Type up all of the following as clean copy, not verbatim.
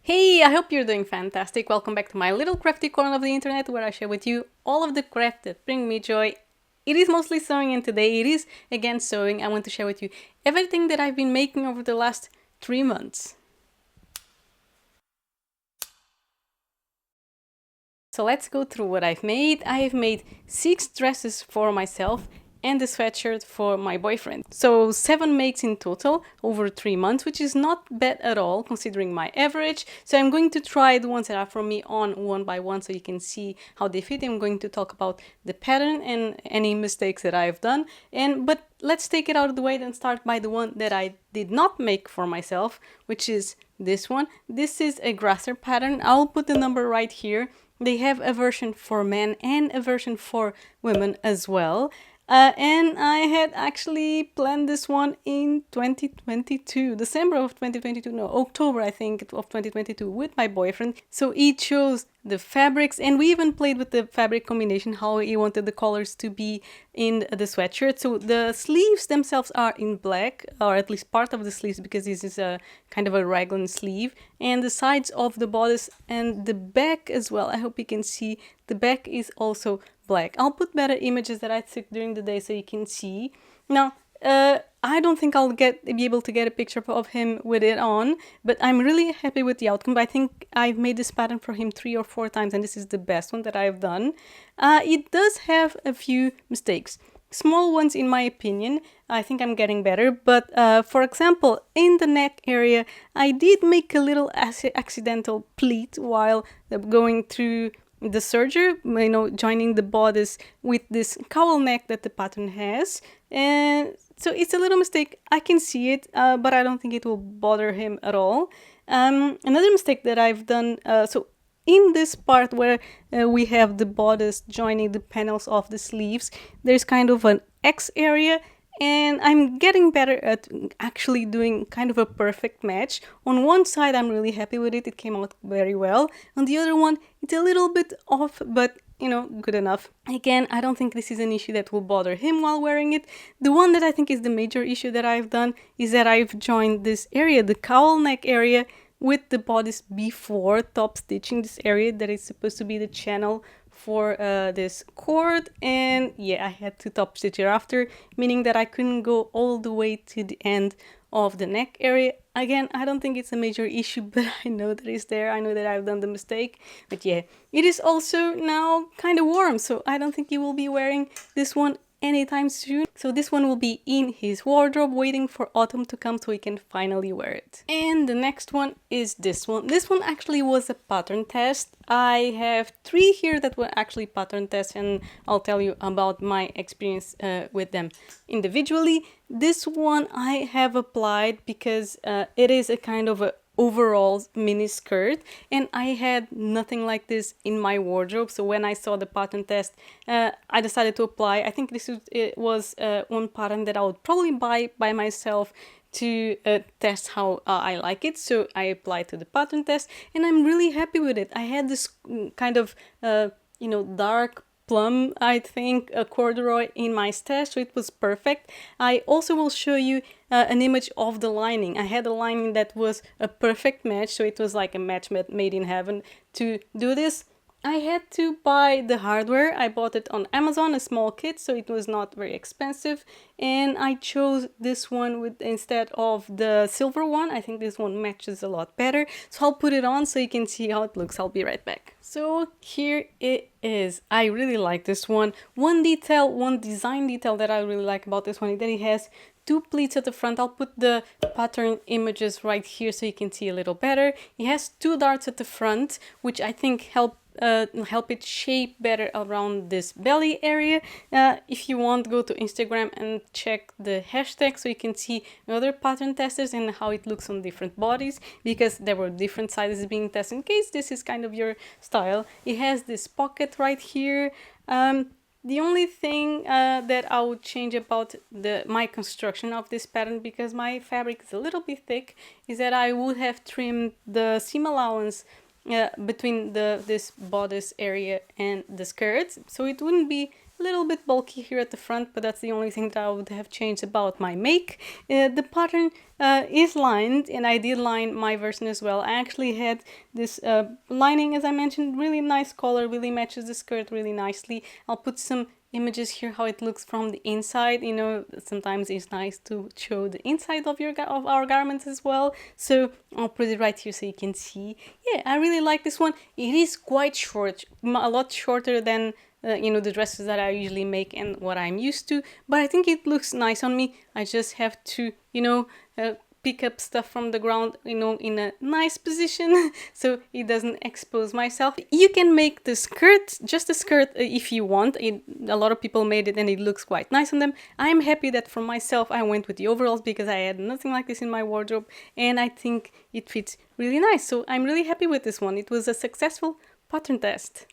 Hey, I hope you're doing fantastic. Welcome back to my little crafty corner of the internet where I share with you all of the craft that bring me joy. It is mostly sewing, and today it is again sewing. I want to share with you everything that I've been making over the last 3 months. So let's go through what I've made. I have made 6 dresses for myself and a sweatshirt for my boyfriend. So 7 makes in total over 3 months, which is not bad at all considering my average. So I'm going to try the ones that are from me on one by one so you can see how they fit. I'm going to talk about the pattern and any mistakes that I've done. But let's take it out of the way and start by the one that I did not make for myself, which is this one. This is a Grasser pattern. I'll put the number right here. They have a version for men and a version for women as well. And I had actually planned this one in 2022, December of 2022, no, October, I think, of 2022 with my boyfriend. So he chose the fabrics and we even played with the fabric combination, how he wanted the colors to be in the sweatshirt. So the sleeves themselves are in black, or at least part of the sleeves, because this is a kind of a raglan sleeve, and the sides of the bodice and the back as well. I hope you can see the back is also black. I'll put better images that I took during the day so you can see. Now, I don't think I'll be able to get a picture of him with it on, but I'm really happy with the outcome. I think I've made this pattern for him 3 or 4 times, and this is the best one that I've done. It does have a few mistakes. Small ones in my opinion. I think I'm getting better, but for example, in the neck area, I did make a little accidental pleat while going through the serger, joining the bodice with this cowl neck that the pattern has. And so it's a little mistake. I can see it, but I don't think it will bother him at all. Another mistake that I've done, so in this part where we have the bodice joining the panels of the sleeves, there's kind of an X area, and I'm getting better at actually doing kind of a perfect match. On one side, I'm really happy with it. It came out very well. On the other one, it's a little bit off, but good enough. Again, I don't think this is an issue that will bother him while wearing it. The one that I think is the major issue that I've done is that I've joined this area, the cowl neck area, with the bodice before top stitching this area that is supposed to be the channel for this cord, and yeah, I had to top stitch it after, meaning that I couldn't go all the way to the end of the neck area. Again, I don't think it's a major issue, but I know that it's there. I know that I've done the mistake, but yeah, it is also now kind of warm, so I don't think he will be wearing this one anytime soon. So this one will be in his wardrobe waiting for autumn to come so he can finally wear it. And the next one is this one. This one actually was a pattern test. I have 3 here that were actually pattern tests, and I'll tell you about my experience with them individually. This one I have applied because it is a kind of a overall mini skirt, and I had nothing like this in my wardrobe. So when I saw the pattern test, I decided to apply. I think it was one pattern that I would probably buy by myself to test how I like it. So I applied to the pattern test, and I'm really happy with it. I had this kind of dark plum, I think, a corduroy in my stash, so it was perfect. I also will show you an image of the lining. I had a lining that was a perfect match, so it was like a match made in heaven. To do this, I had to buy the hardware. I bought it on Amazon, a small kit, so it was not very expensive. And I chose this one instead of the silver one. I think this one matches a lot better. So I'll put it on so you can see how it looks. I'll be right back. So here it is. I really like this one. One design detail that I really like about this one is that it has 2 pleats at the front. I'll put the pattern images right here so you can see a little better. It has 2 darts at the front, which I think help it shape better around this belly area. If you want, go to Instagram and check the hashtag so you can see other pattern testers and how it looks on different bodies, because there were different sizes being tested in case this is kind of your style. It has this pocket right here. The only thing that I would change about my construction of this pattern, because my fabric is a little bit thick, is that I would have trimmed the seam allowance between this bodice area and the skirt, so it wouldn't be a little bit bulky here at the front, but that's the only thing that I would have changed about my make. The pattern is lined, and I did line my version as well. I actually had this lining, as I mentioned, really nice color, really matches the skirt really nicely. I'll put some images here how it looks from the inside. You know, sometimes it's nice to show the inside of our garments as well, so I'll put it right here so you can see. Yeah, I really like this one. It is quite short, a lot shorter than you know, the dresses that I usually make and what I'm used to, but I think it looks nice on me. I just have to, you know, pick up stuff from the ground, you know, in a nice position so it doesn't expose myself. You can make the skirt, just a skirt, if you want. A lot of people made it and it looks quite nice on them. I'm happy that for myself I went with the overalls because I had nothing like this in my wardrobe and I think it fits really nice. So I'm really happy with this one. It was a successful pattern test.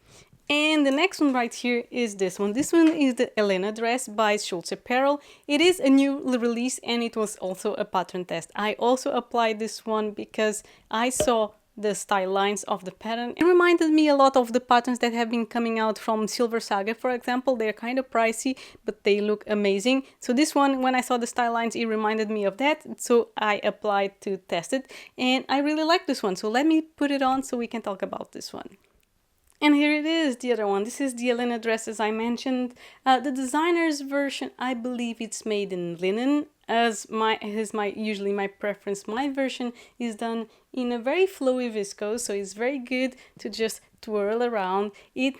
And the next one right here is this one. This one is the Elena dress by Schultz Apparel. It is a new release and it was also a pattern test. I also applied this one because I saw the style lines of the pattern. It reminded me a lot of the patterns that have been coming out from Silver Saga, for example. They're kind of pricey, but they look amazing. So this one, when I saw the style lines, it reminded me of that. So I applied to test it and I really like this one. So let me put it on so we can talk about this one. And here it is, the other one. This is the Elena dress, as I mentioned. The designer's version, I believe it's made in linen, as usually my preference. My version is done in a very flowy viscose, so it's very good to just twirl around.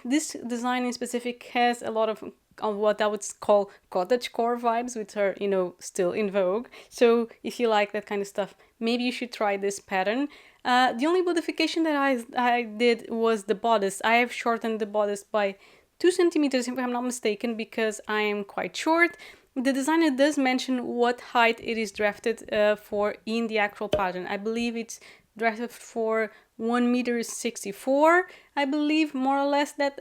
This design in specific has a lot of what I would call cottagecore vibes, which are, you know, still in vogue. So if you like that kind of stuff, maybe you should try this pattern. The only modification that I did was the bodice. I have shortened the bodice by 2 centimeters, if I'm not mistaken, because I am quite short. The designer does mention what height it is drafted for in the actual pattern. I believe it's drafted for 1.64 meters, I believe, more or less that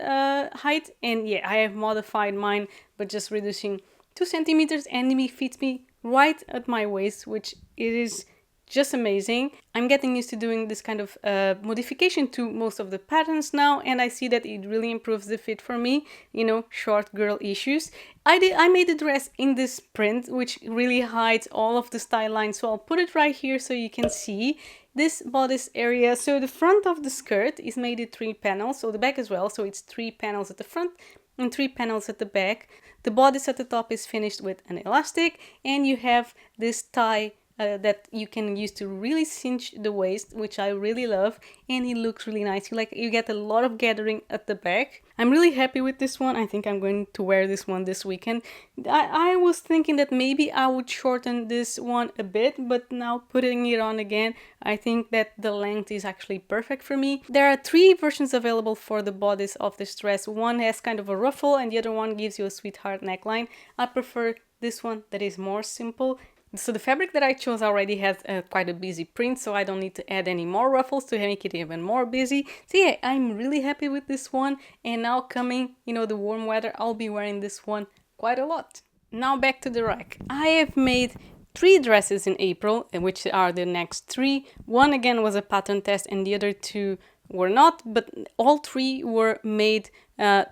height. And yeah, I have modified mine, but just reducing 2 centimeters, and it fits me right at my waist, which it is just amazing. I'm getting used to doing this kind of modification to most of the patterns now, and I see that it really improves the fit for me, you know, short girl issues. I made a dress in this print, which really hides all of the style lines, so I'll put it right here so you can see this bodice area. So the front of the skirt is made in 3 panels, so the back as well, so it's 3 panels at the front and 3 panels at the back. The bodice at the top is finished with an elastic, and you have this tie that you can use to really cinch the waist, which I really love, and it looks really nice. You get a lot of gathering at the back. I'm really happy with this one. I think I'm going to wear this one this weekend. I was thinking that maybe I would shorten this one a bit, but now putting it on again, I think that the length is actually perfect for me. There are 3 versions available for the bodice of this dress. One has kind of a ruffle and the other one gives you a sweetheart neckline. I prefer this one that is more simple. So the fabric that I chose already has quite a busy print, so I don't need to add any more ruffles to make it even more busy. So yeah, I'm really happy with this one, and now coming, you know, the warm weather, I'll be wearing this one quite a lot. Now back to the rack. I have made 3 dresses in April, which are the next 3. One again was a pattern test and the other 2 were not, but all 3 were made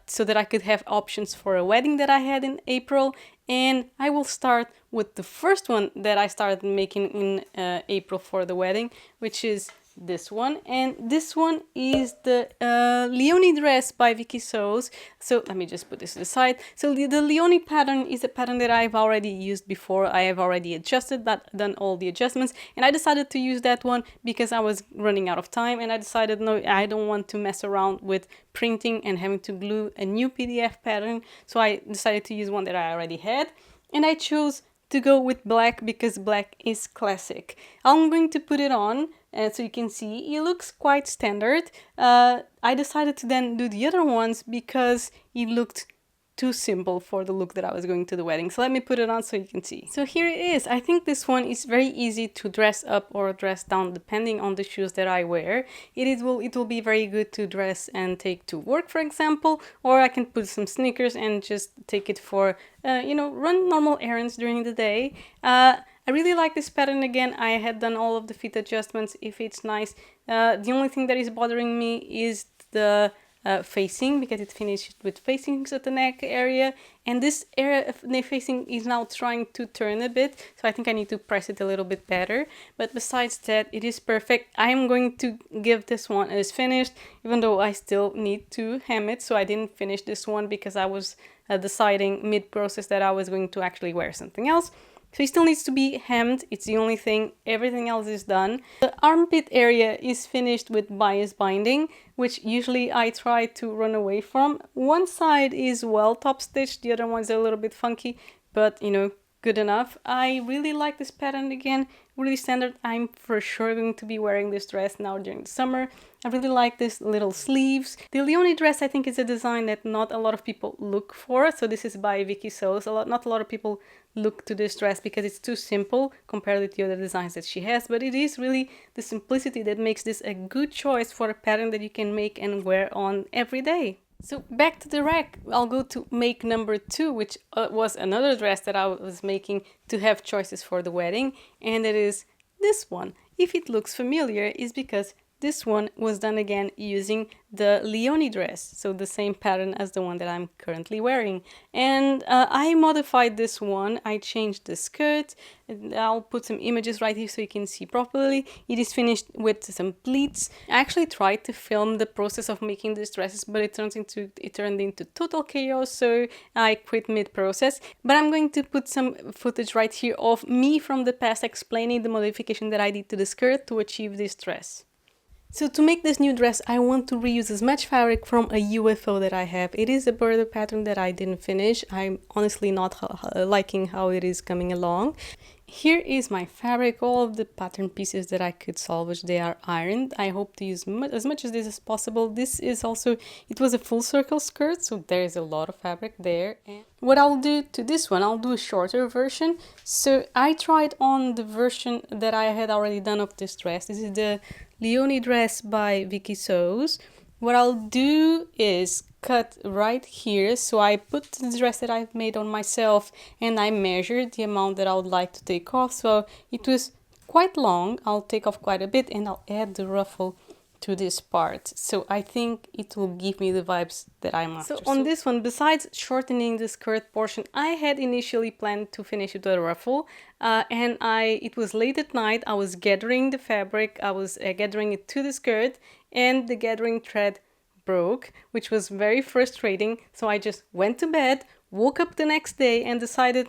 so that I could have options for a wedding that I had in April. And I will start with the first one that I started making in April for the wedding, which is this one. And this one is the Leonie dress by Vicky Sews. So let me just put this aside. So the Leonie pattern is a pattern that I've already used before. I have already adjusted that, done all the adjustments, and I decided to use that one because I was running out of time, and I decided, no, I don't want to mess around with printing and having to glue a new PDF pattern. So I decided to use one that I already had, and I chose to go with black because black is classic. I'm going to put it on so you can see it looks quite standard. I decided to then do the other ones because it looked too simple for the look that I was going to the wedding. So let me put it on so you can see. So here it is. I think this one is very easy to dress up or dress down depending on the shoes that I wear. It will be very good to dress and take to work, for example, or I can put some sneakers and just take it for, run normal errands during the day. I really like this pattern. Again, I had done all of the fit adjustments. If it's nice. The only thing that is bothering me is the facing, because it finished with facings at the neck area, and this area of the facing is now trying to turn a bit, so I think I need to press it a little bit better. But besides that, it is perfect. I am going to give this one as finished, even though I still need to hem it. So I didn't finish this one because I was deciding mid-process that I was going to actually wear something else. So it still needs to be hemmed, it's the only thing, everything else is done. The armpit area is finished with bias binding, which usually I try to run away from. One side is well top stitched, the other one's a little bit funky, but you know, good enough. I really like this pattern again, really standard. I'm for sure going to be wearing this dress now during the summer. I really like this little sleeves. The Leonie dress I think is a design that not a lot of people look for. So this is by Vicky Sews. Not a lot of people look to this dress because it's too simple compared with the other designs that she has. But it is really the simplicity that makes this a good choice for a pattern that you can make and wear on every day. So back to the rack, I'll go to make number 2, which was another dress that I was making to have choices for the wedding, and it is this one. If it looks familiar, it's because this one was done again using the Leonie dress, so the same pattern as the one that I'm currently wearing. And I modified this one. I changed the skirt. I'll put some images right here so you can see properly. It is finished with some pleats. I actually tried to film the process of making these dresses, but it turned into total chaos, so I quit mid-process. But I'm going to put some footage right here of me from the past explaining the modification that I did to the skirt to achieve this dress. So to make this new dress, I want to reuse as much fabric from a UFO that I have. It is a border pattern that I didn't finish. I'm honestly not liking how it is coming along. Here is my fabric. All of the pattern pieces that I could salvage, they are ironed. I hope to use as much of this as possible. This is also, it was a full circle skirt, so there is a lot of fabric there. And what I'll do to this one, I'll do a shorter version. So I tried on the version that I had already done of this dress. This is the Leonie dress by Vicky Sews. What I'll do is cut right here. So I put the dress that I've made on myself and I measured the amount that I would like to take off. So it was quite long. I'll take off quite a bit and I'll add the ruffle to this part. So I think it will give me the vibes that I'm after. So on this one, besides shortening the skirt portion, I had initially planned to finish it with a ruffle. It was late at night. I was gathering the fabric. I was gathering it to the skirt, and the gathering thread broke, which was very frustrating. So I just went to bed, woke up the next day and decided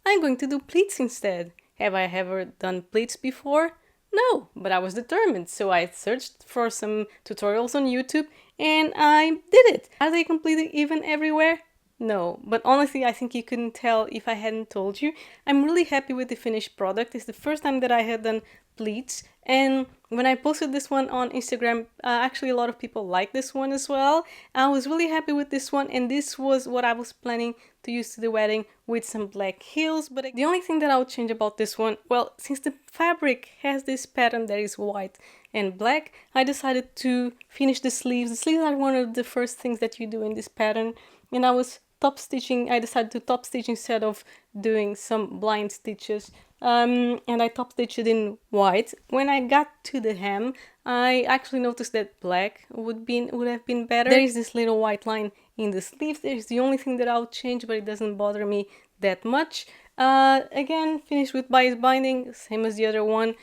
I'm going to do pleats instead. Have I ever done pleats before? No, but I was determined, so I searched for some tutorials on YouTube and I did it. Are they completely even everywhere? No, but honestly I think you couldn't tell if I hadn't told you. I'm really happy with the finished product. It's the first time that I had done pleats, and when I posted this one on Instagram, actually a lot of people liked this one as well. I was really happy with this one, and this was what I was planning to use to the wedding with some black heels. But the only thing that I would change about this one, well, since the fabric has this pattern that is white and black, I decided to finish the sleeves. The sleeves are one of the first things that you do in this pattern, and I decided to top stitch instead of doing some blind stitches. And I top stitched it in white. When I got to the hem, I actually noticed that black would have been better. There is this little white line in the sleeves. There's the only thing that I'll change, but it doesn't bother me that much. Again, finished with bias binding, same as the other one.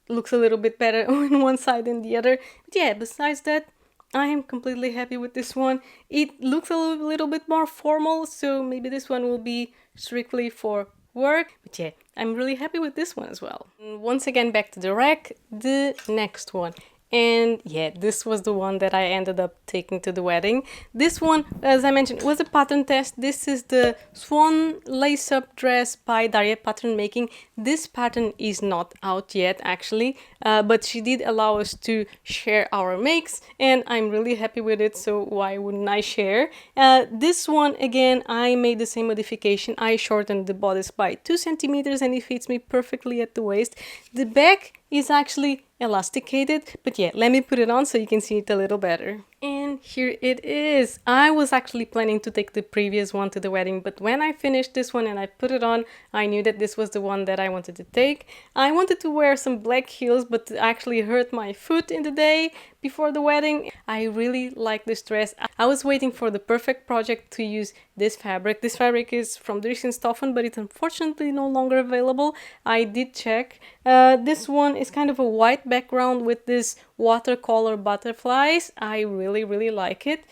Looks a little bit better on one side than the other. But yeah, besides that, I am completely happy with this one. It looks a little bit more formal, so maybe this one will be strictly for work. But yeah, I'm really happy with this one as well. And once again, back to the rack, the next one. And yeah, this was the one that I ended up taking to the wedding. This one, as I mentioned, was a pattern test. This is the Swan lace-up dress by Daria Pattern Making. This pattern is not out yet, actually, but she did allow us to share our makes, and I'm really happy with it, so why wouldn't I share? This one, again, I made the same modification. I shortened the bodice by 2 centimeters, and it fits me perfectly at the waist. The back is actually elasticated, but yeah, let me put it on so you can see it a little better. And And here it is. I was actually planning to take the previous one to the wedding, but when I finished this one and I put it on, I knew that this was the one that I wanted to take. I wanted to wear some black heels, but it actually hurt my foot in the day before the wedding. I really like this dress. I was waiting for the perfect project to use this fabric. This fabric is from Dries & Stoffen, but it's unfortunately no longer available. I did check. This one is kind of a white background with this watercolor butterflies. I really like it.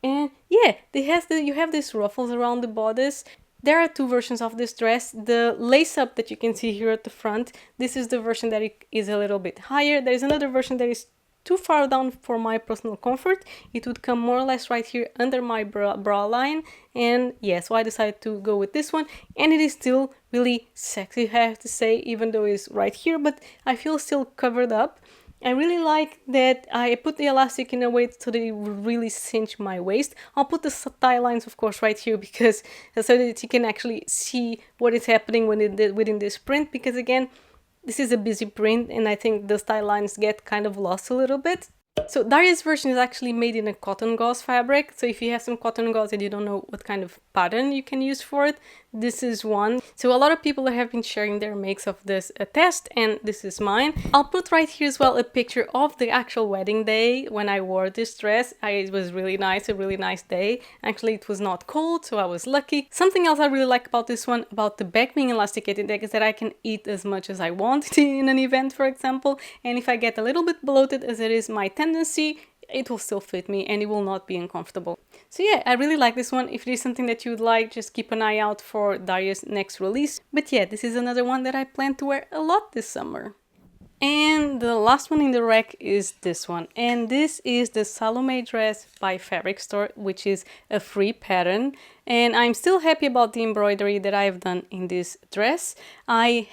And yeah, you have these ruffles around the bodice. There are two versions of this dress. The lace up that you can see here at the front, this is the version that is a little bit higher. There's another version that is too far down for my personal comfort. It would come more or less right here under my bra line, and yeah, so I decided to go with this one, and it is still really sexy, I have to say, even though it's right here, but I feel still covered up. I really like that I put the elastic in a way so that it would really cinch my waist. I'll put the tie lines, of course, right here because so that you can actually see what is happening within this print, because again, this is a busy print and I think the style lines get kind of lost a little bit. So Daria's version is actually made in a cotton gauze fabric. So if you have some cotton gauze and you don't know what kind of pattern you can use for it, this is one. So a lot of people have been sharing their makes of this test, and this is mine. I'll put right here as well a picture of the actual wedding day when I wore this dress. It was really nice, a really nice day. Actually, it was not cold, so I was lucky. Something else I really like about this one, about the back being elasticated, is that I can eat as much as I want in an event, for example. And if I get a little bit bloated, as it is my tendency, it will still fit me and it will not be uncomfortable. So yeah, I really like this one. If it is something that you would like, just keep an eye out for Daria's next release. But yeah, this is another one that I plan to wear a lot this summer. And the last one in the rack is this one, and this is the Salome dress by Fabric Store, which is a free pattern, and I'm still happy about the embroidery that I've done in this dress. I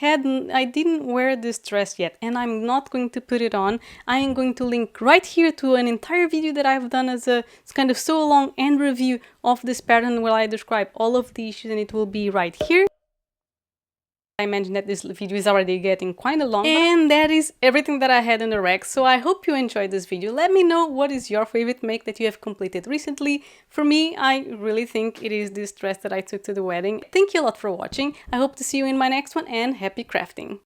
didn't wear this dress yet, and I'm not going to put it on. I am going to link right here to an entire video that I've done as a kind of sew along and review of this pattern where I describe all of the issues, and it will be right here. I mentioned that this video is already getting quite a long, and that is everything that I had in the rack. So I hope you enjoyed this video. Let me know what is your favorite make that you have completed recently. For me, I really think it is this dress that I took to the wedding. Thank you a lot for watching. I hope to see you in my next one, and happy crafting!